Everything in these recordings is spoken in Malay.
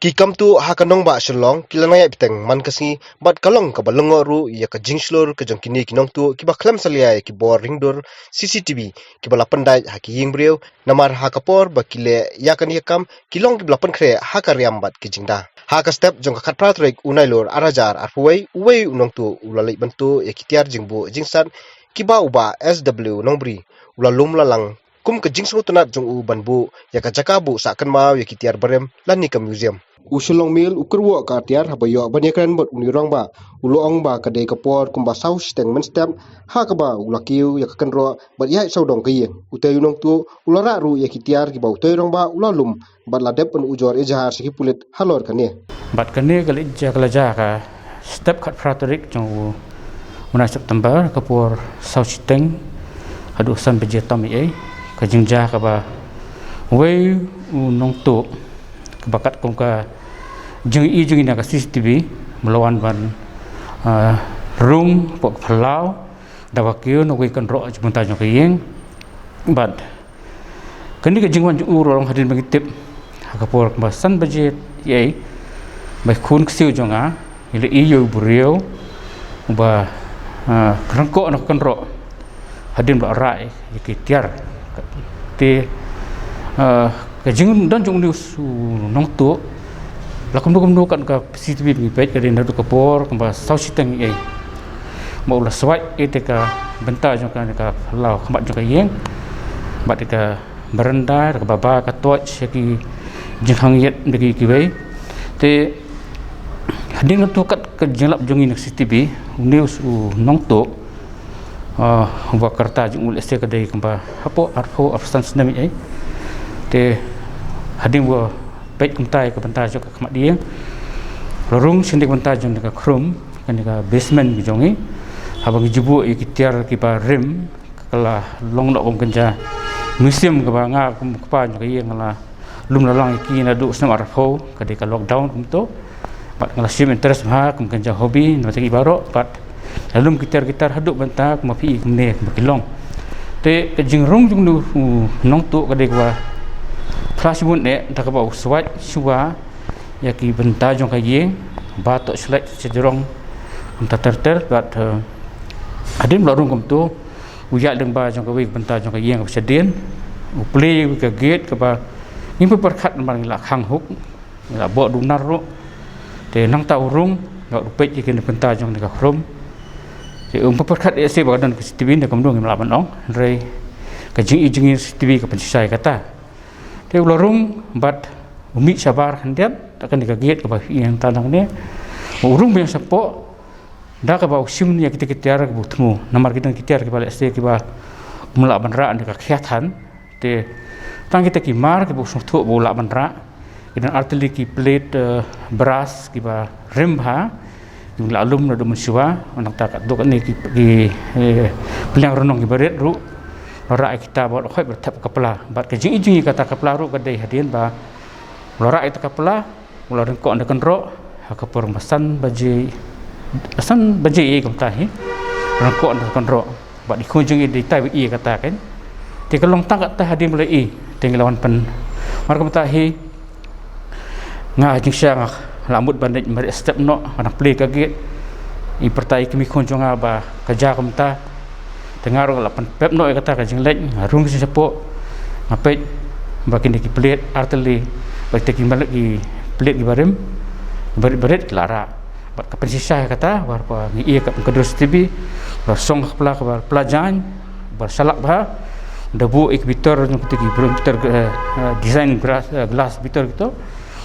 Kikam tu hakanong ba shalong kilanaya biteng man kasi bat kalong ka balungo ru ya ka jingslor ka jong kini kinong tu kiba klam salia ki bor ringdor CCTV kiba lapandai haki yingbriu namar hakapor ba kile ya kan yakam kilong kiba lapan kre hakariam bat ki jingda haka step jong ka khatprat rek unailor arajar arpuai uwei unong tu ulalai bantu ya kitiar jingbu jingsan kiba uba SW nongbri ulalum lalang kum ka jingsmu tunat jong u banbu ya ka jakabu sakan mau ya kitiar barem lani ka museum usulong mil ukurwo ka tiar habayo banyakran bot unirang ba uloong ba kadai kapor kumba sau steng men step ha ka ba ulakiu ya kan ro bat ya saudong kai utai unong tu ulara ru ya kitiar ki ba utai rong ba ulalum bat ladep pen ujor ejahar siki pulit halor kane bat kane kali ja ka step khat fratorik jong una September kapor sau steng hadu san beje tam ai ka jingja ka ba wei unong tu bakat kong ka jeng ina ka CCTV melawan ban room pok phalau dawakio no we kan ro jmunta jong kayeng bat kani ka jingwan ju rong hadin bagitip hakapor basan budget yai bai khun ksiu jonga ile iyo burio ba krangko no kan ro hadin ba rai ikitiar te ka jing dan jong news nong tu lakum kan ka CCTV bi page ka din ka por ka sau siteng ai mau la swat ite ka benta jong ka lau khamat jong ka yeng bat ka berenda ka baba ka torch ki jing hang yet bagi ki bai te hading tu kat ka jinglap jong ni CCTV news nong tu wa karta jong ul este ka dei ka hapo arfo abstan snami ai te hading wo pet kumtai ka bentar jok ka dia lorong sindik bentar jong ka krum kan ka basement bi jongi habang jibu ikitiar ki ba rim kala long nok kom kenja museum ka ba nga kum pa jong ka yeng la lum lalang ki na du snam arfo ka de ka lockdown kum to bat ngala sim interest ha kum kenja hobi no tegi baro bat lum kitar haduk bentar kum pi ne bakilong te ka jingrong jong nu nong tu ka de ka flashbun ne tak ba swat shua ya ki benta jong ka ye ba to select cederong unta terter bat adim lorong kum tu uya deng ba jong ka we benta jong ka ye ka sedien u play ka gate ka ba ni perkhat man la khang huk la bo dunar ro te nang ta urung ga rupet ki benta jong ka krom te perkhat se ba dan ka TV ne kam dong la ban ong re ka jing TV ka pensai kata te ulorung bat umi sabar handiat akan dikaget ke bah yang tanang ne urung yang sapo da ka ba usim ya kita kitiar ke butmu namar kita kitiar ke balik ste ke ba mula banra ne ka khiathan te tang kita kimar ke bu thu bu la banra dan artili ki plate beras ki ba rimha yung lalum na dumensiwa anak ta ka dok ni ki pelang renong ki baret ru lora kita buat khoi bertap kepala bat ke jing kata kepala ru kadai hadin ba lora itu kepala mula rengko anda kenro hakapur masan baji ye kumtahi rengko anda kenro bat di kunjung di tai i kata kan ti kalong tang kata hadin mulai i tinggal lawan pen mar kumtahi nga jing syang lamut bandit mari step no anak play kaget i pertai kemi kunjung ba kerja kumta dengar lapan pep no kata ka jinglek rung si sapo ngapet bakin ki plate artili bak teki balik ki plate ki barem baret klara bat ka pensisa kata war pa ngi ka kedus TV song kepala ka pelajaran bersalak bah debu ik bitor teki bitor design glass bitor gitu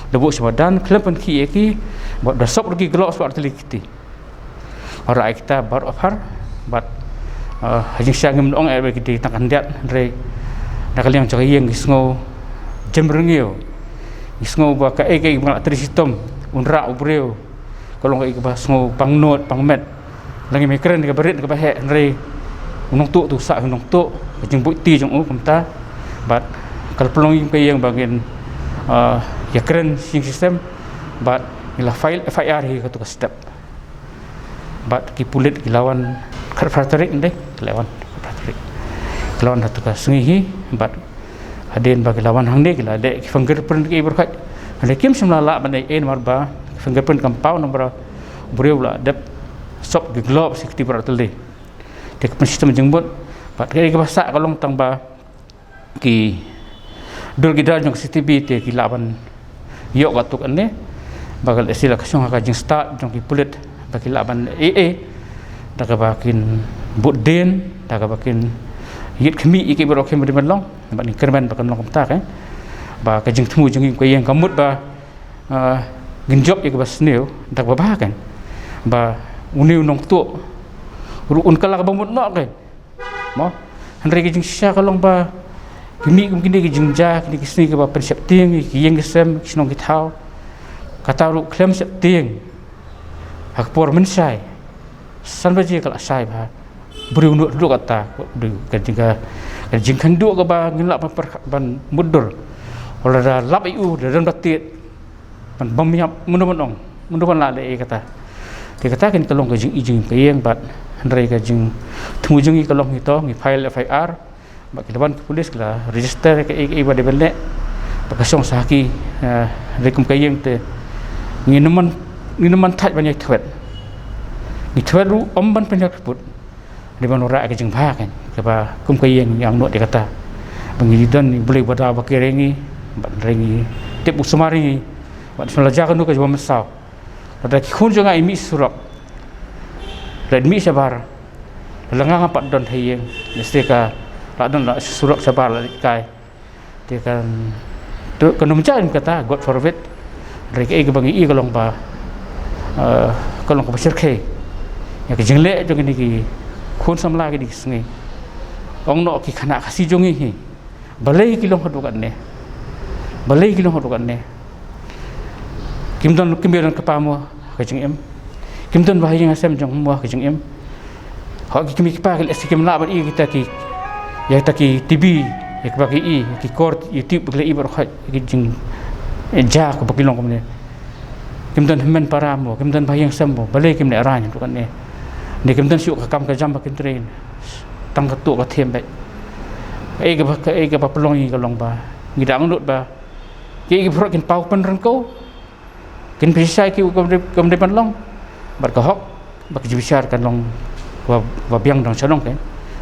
debu sebadan klepen ki bat dasop lagi gloss artili kiti ora kita bar offer bat hajing syang mendong ai bagi di tangan diat re nakal yang cari yang isngo jemrengio isngo ba ka ai malak trisistem unra ubreo kalau ngai ke basngo pangnot pangmet langi mikren ke berit ke bahe re unong tu sa unong tu hajing bukti jong kumta bat kal pelong yang bagian ya keren sing sistem bat ila file FIR hi ka step bat ki pulit lawan fratorik ndek lawan fratorik lawan hatu ka sungihi bat hadin bagi lawan hang dek la dek fingerprint ki berkat Lekim semlala bandai marba fingerprint compound nombor beriau lah dep sop di globe sekti beratuli. Dek sistem jembut pat kaya bahasa kalong tangba ki dul kita jong CCTV te ki laban yok atuk ane bagal istilah kasong jeng start jong ki pulit bagi laban daga bakin budden daga bakin yit kemi iki bero kemi di long bat ni kerban bakan long tak ba ka jeng temu jeng ko yang kamut ba genjob ik ba sneu dak ba kan ba uniu nong tu ruun kala ba mut nok mo hanre ki jeng sya kalong ba kemi mungkin ki jeng ja ki sni ka ba persep ting ki yang gesem snong ki thau kata ru klem sep ting hak por men sai san ba je kala sai ba beriu nu duk kata du ka jeng kan du ka ba ngilak ban mudur Kalau dah lap iu, dah dalam batit, banyak menung lah le kata. Dia kata kan kalau kajing ijing payeng, bat henry kajing temu jengi kalau kita ngi file FIR, bat kita ban polis lah register ke iba de belek, bakasong saki rekum kayeng te ngi neman tat banyak twet. Ngi twet ru omban banyak put. Di ban ora kajing ba kan, kaba kum kayeng yang nok dia kata. Pengidan boleh bada bakirengi bat rengi tip usmari bat selajakan nu ka jwa masau ada ki khun jonga imi surok dan mi sabar lengang pat don thayeng mesti ka la don la surok sabar la kai dia kan tu kanum jan kata god forward rek ke bangi i kalong ba kalong ka pasir ke ya ke jengle jong ni ki khun samla ke di sngi ong no ki khana khasi jongi hi balai kilong hadukan ne balai kilong hadukan ne kimdon kimberan kapamu kajing em kimdon bahaya ngasem jong mu kajing em ha ki kimi pa ke sikim la ban i kita ki ya ta ki tv ya bagi i ki court youtube bagi i bar kha ki jing ja ko bakilong ko ne kimdon men paramu kimdon bahaya ngasem mo balai kim ne aranya hadukan ne ni kimdon syuk kam ka jam bakin train tang ka tu ka them bai ke ba pelong i kalong ba ngidang nut ba ki pro kin pau pen ran ko kin pisai ki kom de pan long bar ka hok ba ki bisar kan long wa biang dong chalong kan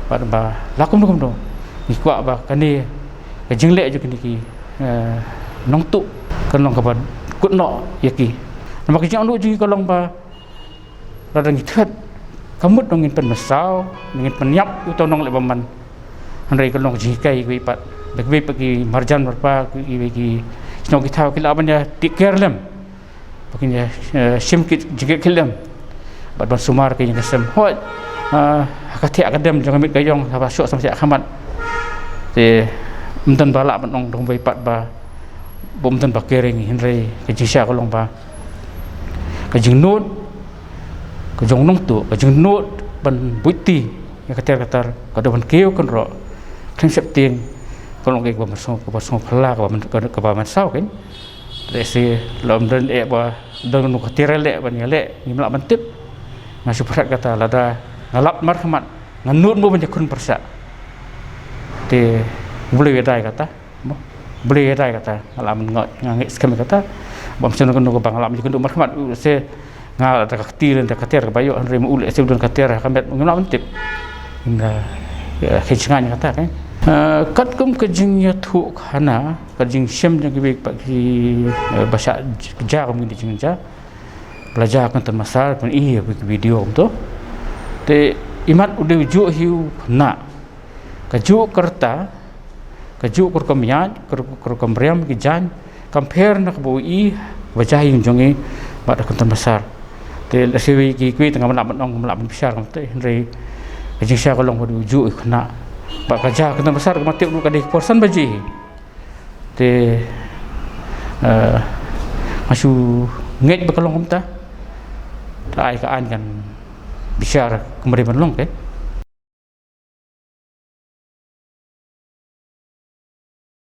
ba lakum do ni kwa ba kan ni ka jingle ju ki nong tu kan long ka ba kut no yaki ma ki jang lu ji kalong ba radang ithat kamut dong ngin pen masau ngin pen yap u to nong le ba man Henry kalau jikai kui pat, bagi pergi marjan berapa kui senok kita kita apa ni take care lem, bagi sim kit jika kilem, bat ban sumar kui yang kesem, hot, kati akadem jangan ambil gayung, apa syok sama siap kamat, te, mungkin balak ban dong kui pat ba, mungkin bakering Henry kejisya kalau ba, kejing note, kejong nong tu, kejing note ban buti, yang katar kada ban keu kan ro. Kan septing kalau ke masuk pala ke ba masau kan resi lom dan ba dan nu katira le ban le ni melak bantip ngasu perat kata lada ngalap marhamat nganut mo banyak kun persa te boleh wedai kata boleh wedai kata alam ngot ngangit skam kata bam sen kun ko bang alam kun marhamat se ngal ta katir ta katir ke bayo rem ul se don katir kamet ngalap bantip inda kecngan kata kan kat kum kejingnya tu khana kejing sem jang kibik bagi bahasa ja kum di jingja belajar kan termasal pun iya video tu te imat udah ujuk hiu na kaju kerta kaju kur kamiat kur kambriam ki jan compare nak boi baca yang jongi pada kan termasal te sewi ki kui tengah melap besar kam te henry kejing sia kolong udah ujuk khana Pak kerja kena besar mati lu kadih porsan baji te masu nget bekalong kumta ai ka an kan bisyar kembali menlong ke